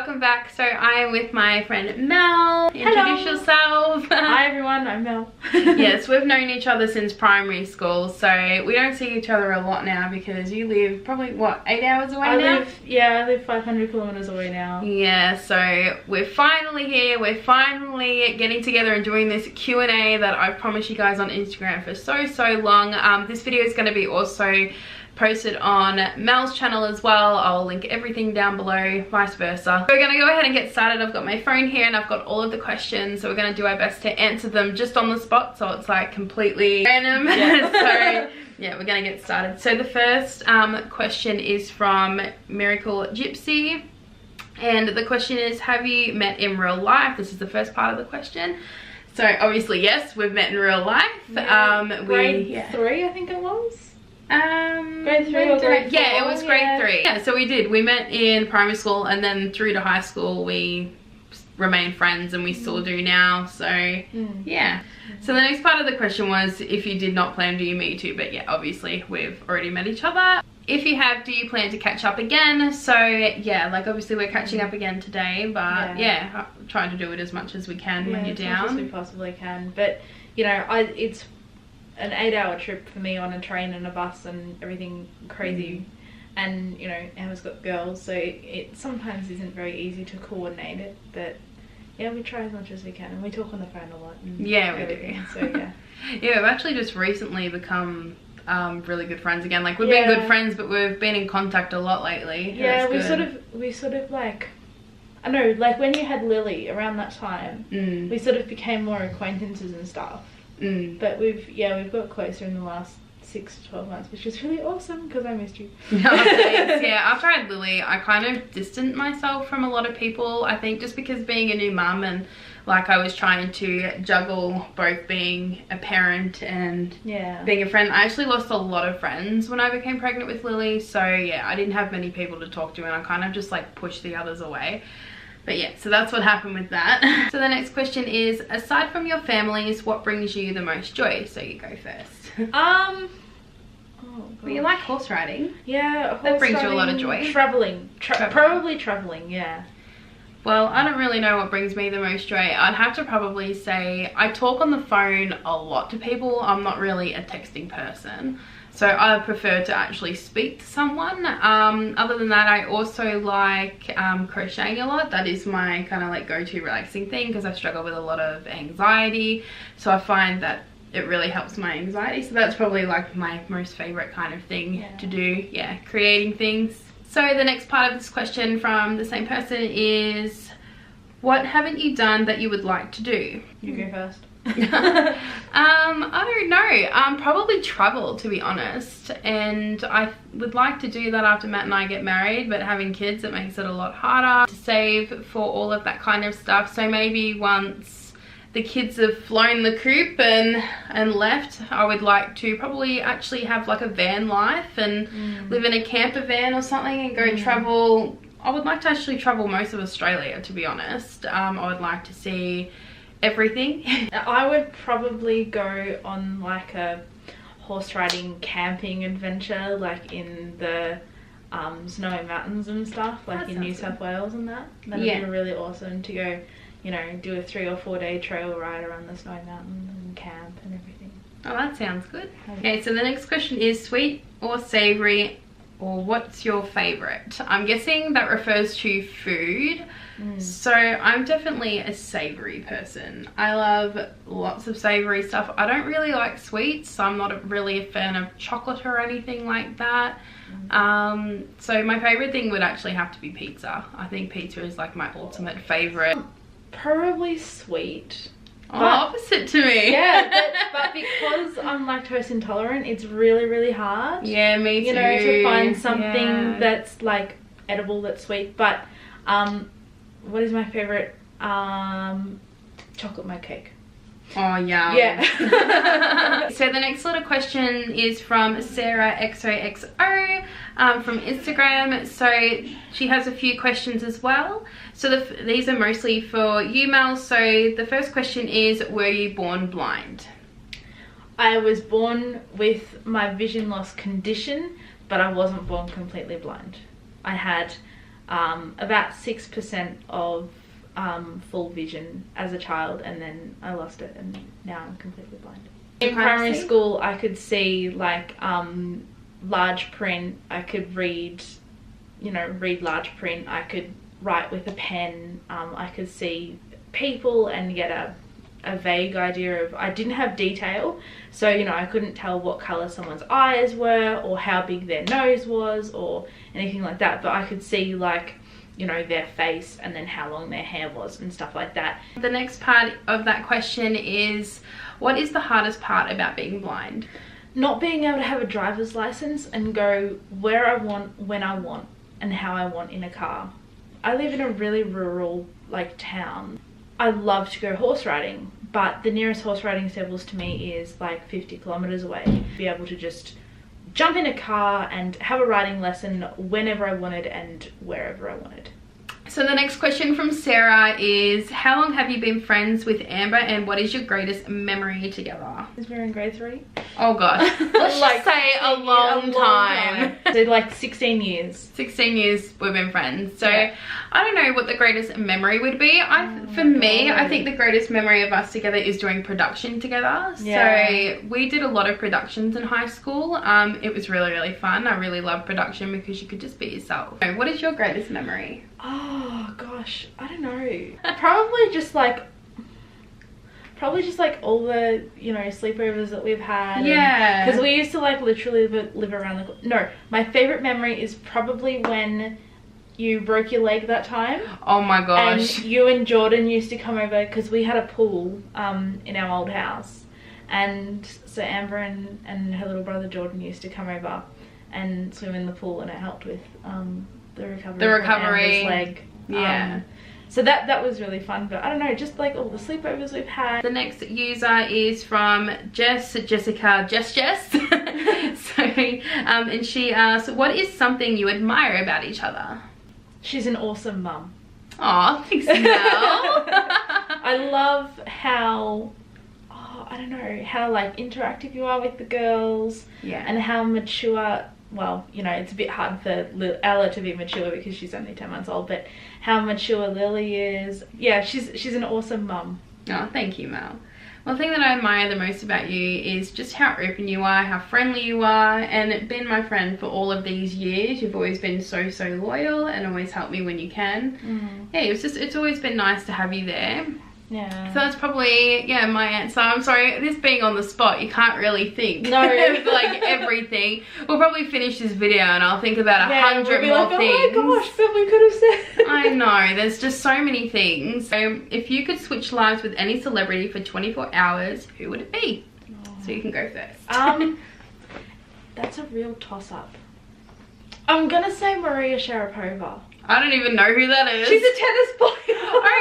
welcome back. So I am with my friend Mel. Introduce yourself. Hi everyone, I'm Mel. Yes, we've known each other since primary school, so we don't see each other a lot now because you live probably, what, 8 hours away now? I live 500 kilometers away now. Yeah, so we're finally here. We're finally getting together and doing this Q&A that I've promised you guys on Instagram for so long. This video is going to be also posted on Mel's channel as well. I'll link everything down below, vice versa. We're gonna go ahead and get started. I've got my phone here and I've got all of the questions, so we're gonna do our best to answer them just on the spot, so it's like completely random. Yeah. So yeah, we're gonna get started. So the first question is from Miracle Gypsy, and the question is, have you met in real life? This is the first part of the question. So obviously yes, we've met in real life. Yeah, grade 3 I think it was. Grade 3 or grade 4? Yeah, it was grade 3. Yeah, so we did. We met in primary school and then through to high school we remained friends, and we still do now. So yeah. So the next part of the question was, if you did not plan, do you meet too? But yeah, obviously we've already met each other. If you have, do you plan to catch up again? So yeah, like obviously we're catching up again today, but yeah, trying to do it as much as we can when you're down. As much as we possibly can. But you know, it's an 8-hour trip for me on a train and a bus and everything crazy. And you know, Emma's got girls, so it sometimes isn't very easy to coordinate it, but yeah, we try as much as we can, and we talk on the phone a lot. And yeah, we do. So yeah. Yeah, we've actually just recently become really good friends again. Like we've been good friends, but we've been in contact a lot lately. Yeah, we sort of like, I don't know, like when you had Lily around that time, we sort of became more acquaintances and stuff. But we've got closer in the last 6 to 12 months, which is really awesome because I missed you. Yeah, after I had Lily, I kind of distanced myself from a lot of people. I think just because being a new mum, and like I was trying to juggle both being a parent and being a friend. I actually lost a lot of friends when I became pregnant with Lily. So yeah, I didn't have many people to talk to, and I kind of just like pushed the others away. But yeah, so that's what happened with that. So the next question is, aside from your families, what brings you the most joy? So you go first. Oh, well, you like horse riding. Yeah, that brings you a lot of joy. Traveling. Probably traveling, yeah. Well, I don't really know what brings me the most joy. I'd have to probably say I talk on the phone a lot to people. I'm not really a texting person, so I prefer to actually speak to someone. Other than that, I also like crocheting a lot. That is my kind of like go-to relaxing thing because I struggle with a lot of anxiety. So I find that it really helps my anxiety. So that's probably like my most favorite kind of thing to do. Yeah, creating things. So the next part of this question from the same person is, what haven't you done that you would like to do? You go first. I don't know. Probably travel, to be honest, and I would like to do that after Matt and I get married, but having kids, it makes it a lot harder to save for all of that kind of stuff. So maybe once the kids have flown the coop and left, I would like to probably actually have like a van life and live in a camper van or something and go travel. I would like to actually travel most of Australia, to be honest. I would like to see everything. I would probably go on like a horse riding camping adventure, like in the snowy mountains and stuff, like in New South Wales and that. That would be really awesome to go, you know, do a 3 or 4 day trail ride around the snowy mountains and camp and everything. Oh, that sounds good. Okay, so the next question is, sweet or savory, or what's your favorite? I'm guessing that refers to food. So I'm definitely a savory person. I love lots of savory stuff. I don't really like sweets, so I'm not really a fan of chocolate or anything like that. So my favorite thing would actually have to be pizza. I think pizza is like my ultimate favorite. Probably sweet. Oh, opposite to me. Yeah, but because I'm lactose intolerant, it's really hard. Yeah, me too. You know, to find something that's like edible, that's sweet. But what is my favorite? Chocolate mud cake. Oh, yum. Yeah. So the next little question is from Sarah XOXO from Instagram. So she has a few questions as well. So these are mostly for you, Mel. So the first question is, were you born blind? I was born with my vision loss condition, but I wasn't born completely blind. I had about 6% of full vision as a child, and then I lost it and now I'm completely blind. In primary school I could see like large print, I could read large print, I could write with a pen, I could see people and get a vague idea of, I didn't have detail, so I couldn't tell what colour someone's eyes were or how big their nose was or anything like that, but I could see like their face and then how long their hair was and stuff like that. The next part of that question is, what is the hardest part about being blind? Not being able to have a driver's license and go where I want, when I want, and how I want in a car. I live in a really rural town. I love to go horse riding, but the nearest horse riding stables to me is like 50 kilometers away. Be able to just jump in a car and have a riding lesson whenever I wanted and wherever I wanted. So the next question from Sarah is, how long have you been friends with Amber and what is your greatest memory together? Is we in grade 3? Oh gosh, let's just say a long time. So like 16 years. 16 years we've been friends. So yeah. I don't know what the greatest memory would be. For me, I think the greatest memory of us together is doing production together. Yeah. So we did a lot of productions in high school. It was really, really fun. I really loved production because you could just be yourself. So what is your greatest memory? Oh gosh, I don't know. Probably just like all the sleepovers that we've had. Yeah, because we used to like literally live around the... No, my favorite memory is probably when you broke your leg that time. Oh my gosh. And you and Jordan used to come over because we had a pool in our old house, and so Amber and her little brother Jordan used to come over and swim in the pool, and it helped with the recovery of Amber's leg. Yeah. So that was really fun, but I don't know, just like all the sleepovers we've had. The next user is from Jessica. So, and she asks, what is something you admire about each other? She's an awesome mum. Aw, thanks, Mel. I love how, I don't know, how like interactive you are with the girls. Yeah. And how mature, well, it's a bit hard for Ella to be mature because she's only 10 months old, but how mature Lily is. Yeah, she's an awesome mum. Oh, thank you, Mel. One thing that I admire the most about you is just how open you are, how friendly you are, and being my friend for all of these years. You've always been so loyal and always helped me when you can. Yeah, it's always been nice to have you there. Yeah. So that's probably, my answer. I'm sorry, this being on the spot, you can't really think. No. Like everything. We'll probably finish this video and I'll think about 100 more things. Oh my gosh, that we could have said. I know, there's just so many things. So if you could switch lives with any celebrity for 24 hours, who would it be? So you can go first. That's a real toss-up. I'm gonna say Maria Sharapova. I don't even know who that is. She's a tennis player.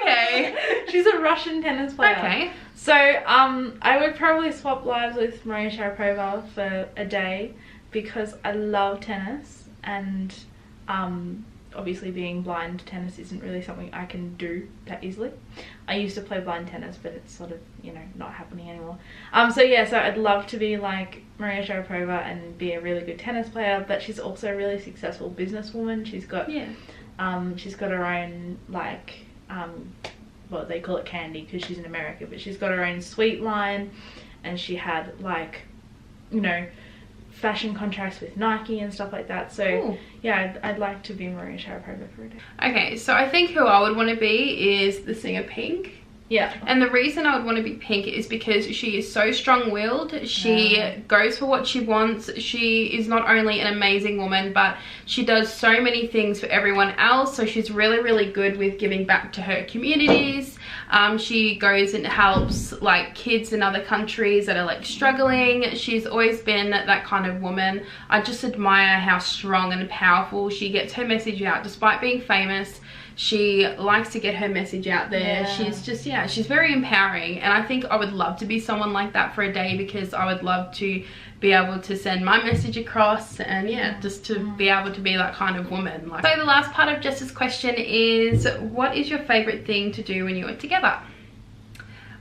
Okay. She's a Russian tennis player. Okay. So I would probably swap lives with Maria Sharapova for a day because I love tennis, and obviously being blind, tennis isn't really something I can do that easily. I used to play blind tennis, but it's sort of, not happening anymore. So I'd love to be like Maria Sharapova and be a really good tennis player, but she's also a really successful businesswoman. She's got her own well, they call it candy because she's in America, but she's got her own sweet line, and she had fashion contracts with Nike and stuff like that. So ooh. Yeah, I'd like to be Maria Sharapova for a day. Okay, so I think who I would want to be is the singer Pink. Yeah. And the reason I would want to be Pink is because she is so strong-willed. She goes for what she wants. She is not only an amazing woman, but she does so many things for everyone else. So she's really, really good with giving back to her communities. She goes and helps kids in other countries that are struggling. She's always been that kind of woman. I just admire how strong and powerful she gets her message out despite being famous. She likes to get her message out there. Yeah. She's just, she's very empowering. And I think I would love to be someone like that for a day because I would love to be able to send my message across and just to be able to be that kind of woman. So the last part of Jess's question is, what is your favorite thing to do when you are together?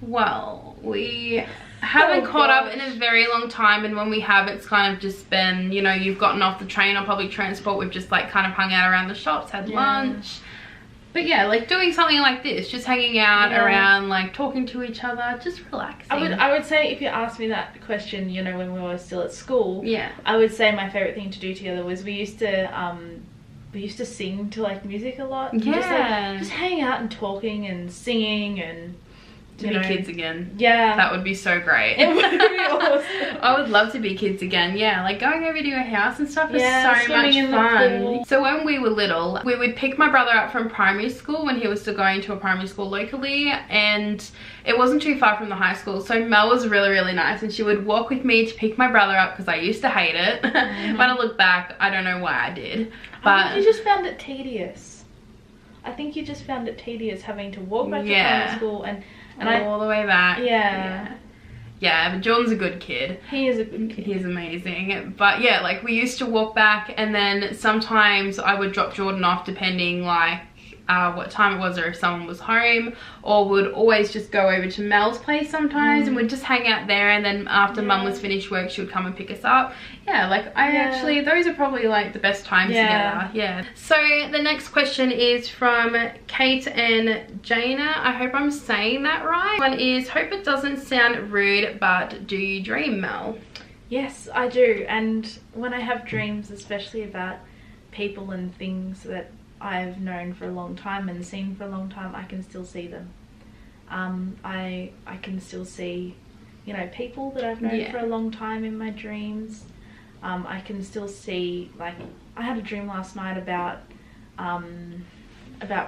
Well, we haven't caught up in a very long time, and when we have, it's kind of just been, you know, you've gotten off the train or public transport, we've just like kind of hung out around the shops, had lunch. But yeah, like doing something like this, just hanging out around, like talking to each other, just relaxing. I would say, if you asked me that question, you know, when we were still at school, I would say my favorite thing to do together was we used to sing to like music a lot. Just hang out and talking and singing and to be kids again. Yeah. That would be so great. It would be awesome. I would love to be kids again. Yeah, like going over to your house and stuff is so much in fun. So when we were little, we would pick my brother up from primary school when he was still going to a primary school locally, and it wasn't too far from the high school. So Mel was really, really nice, and she would walk with me to pick my brother up because I used to hate it. When I look back, I don't know why I did. But I think you just found it tedious. I think you just found it tedious having to walk back to primary school and all the way back. Yeah, but John's a good kid. He is a good kid. He's amazing. But yeah, like we used to walk back, and then sometimes I would drop Jordan off depending like what time it was or if someone was home, or would always just go over to Mel's place sometimes and we'd just hang out there, and then after Mum was finished work she would come and pick us up. Actually, those are probably like the best times together. So the next question is from Kate and Jana. I hope I'm saying that right. One is, hope it doesn't sound rude, but do you dream, Mel? Yes, I do. And when I have dreams, especially about people and things that I've known for a long time and seen for a long time, I can still see them. I can still see, you know, people that I've known for a long time in my dreams. I can still see, like, I had a dream last night about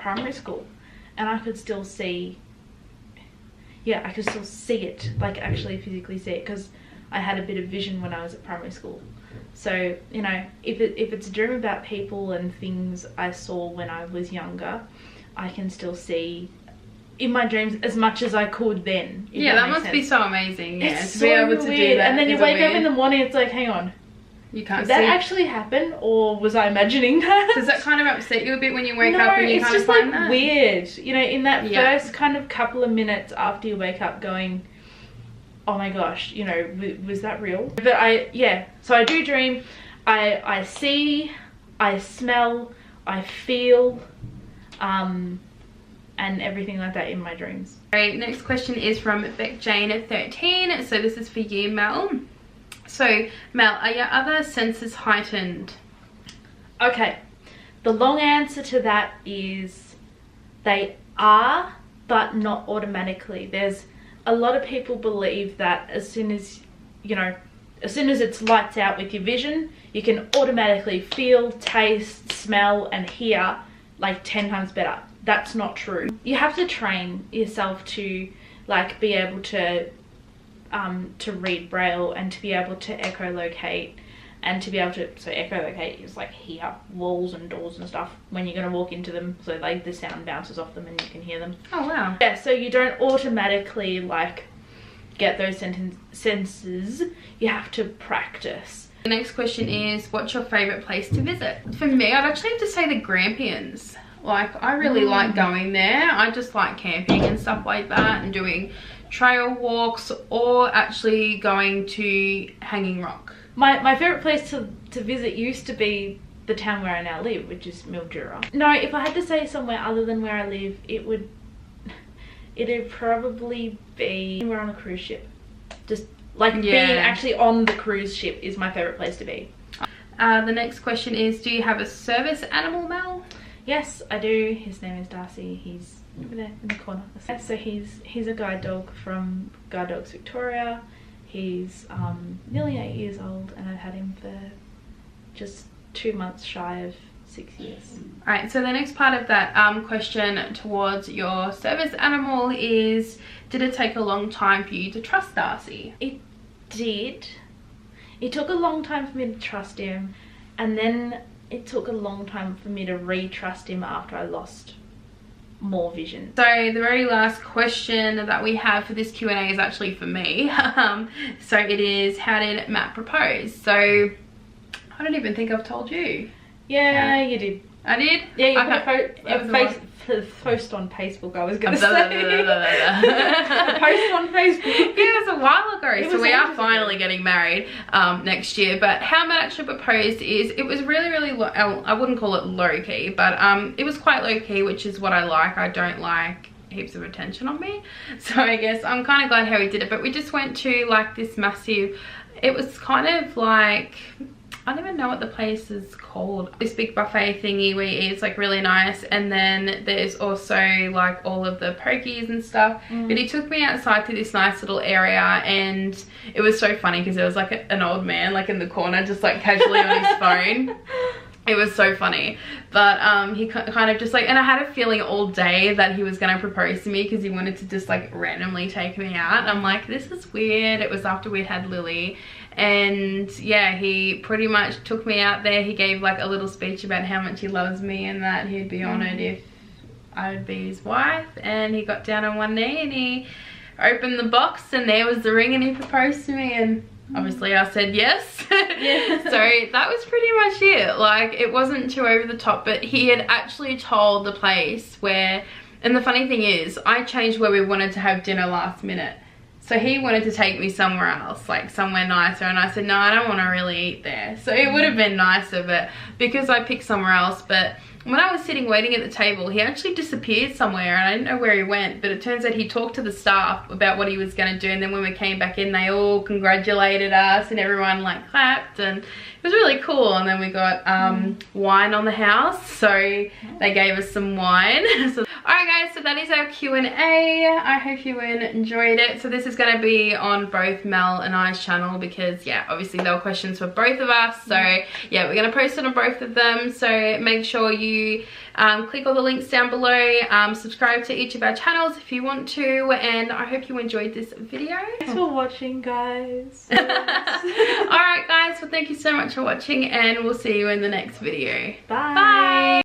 primary school, and I could still see, I could still see it, like actually physically see it, because I had a bit of vision when I was at primary school. So, you know, if it's a dream about people and things I saw when I was younger, I can still see in my dreams as much as I could then. Yeah, that must be so amazing. Yeah, it's to be able to do that. And then you wake up in the morning, it's like, hang on, you can't did that actually happen, or was I imagining that? Does that kind of upset you a bit when you wake up and you kind of find that? No, it's just like weird. You know, in that first kind of couple of minutes after you wake up, going, oh my gosh, you know, was that real? But so I do dream. I see, I smell, I feel, and everything like that in my dreams. Alright, next question is from Beck Jane at 13. So this is for you, Mel. So, Mel, are your other senses heightened? Okay, the long answer to that is they are, but not automatically. There's a lot of people believe that as soon as it's lights out with your vision, you can automatically feel, taste, smell, and hear like 10 times better. That's not true. You have to train yourself to like be able to read Braille and to be able to echolocate, and to be able to, so echolocate is like hear walls and doors and stuff when you're going to walk into them, so like the sound bounces off them and you can hear them. Oh wow. Yeah, so you don't automatically like get those senses, you have to practice. The next question is, what's your favourite place to visit? For me, I'd actually have to say the Grampians. Like, I really like going there. I just like camping and stuff like that, and doing trail walks, or actually going to Hanging Rock. My favourite place to visit used to be the town where I now live, which is Mildura. No, if I had to say somewhere other than where I live, it'd probably be we're on a cruise ship. Just like being actually on the cruise ship is my favourite place to be. The next question is, do you have a service animal, Mel? Yes, I do. His name is Darcy. He's over there in the corner. So he's a guide dog from Guide Dogs Victoria. He's nearly 8 years old, and I've had him for just 2 months shy of 6 years. Alright, so the next part of that question towards your service animal is, did it take a long time for you to trust Darcy? It did. It took a long time for me to trust him, and then it took a long time for me to re-trust him after I lost more vision. So the very last question that we have for this Q&A is actually for me. So it is, how did Matt propose? So I don't even think I've told you. Yeah, you did. I did? Yeah, you put a post on Facebook, I was going to say. A post on Facebook. Yeah, it was a while ago. So we are finally getting married next year. But how Matt actually proposed is, it was really, really low. I wouldn't call it low-key, but it was quite low-key, which is what I like. I don't like heaps of attention on me. So I guess I'm kind of glad how he did it. But we just went to like this massive, it was kind of like, I don't even know what the place is called. This big buffet thingy we eat, it's like really nice. And then there's also like all of the pokies and stuff. But he took me outside to this nice little area, and it was so funny because there was like an old man like in the corner just like casually on his phone. It was so funny. But he kind of just like, and I had a feeling all day that he was going to propose to me because he wanted to just like randomly take me out. And I'm like, this is weird. It was after we'd had Lily. And yeah, he pretty much took me out there. He gave like a little speech about how much he loves me and that he'd be honored if I would be his wife. And he got down on one knee and he opened the box, and there was the ring, and he proposed to me, and obviously I said yes. Yeah. So that was pretty much it. Like, it wasn't too over the top, but he had actually told the place where, and the funny thing is, I changed where we wanted to have dinner last minute. So he wanted to take me somewhere else, like somewhere nicer, and I said, no, I don't want to really eat there. So it would have been nicer, but because I picked somewhere else. But when I was sitting waiting at the table, he actually disappeared somewhere, and I didn't know where he went. But it turns out he talked to the staff about what he was going to do, and then when we came back in, they all congratulated us, and everyone like clapped, and it was really cool. And then we got wine on the house, so they gave us some wine. So, alright guys, so that is our Q&A. I hope you enjoyed it. So this is going to be on both Mel and I's channel because, yeah, obviously there were questions for both of us. So yeah, we're going to post it on both of them. So make sure you click all the links down below. Subscribe to each of our channels if you want to. And I hope you enjoyed this video. Thanks for watching, guys. Alright guys, well thank you so much for watching, and we'll see you in the next video. Bye. Bye.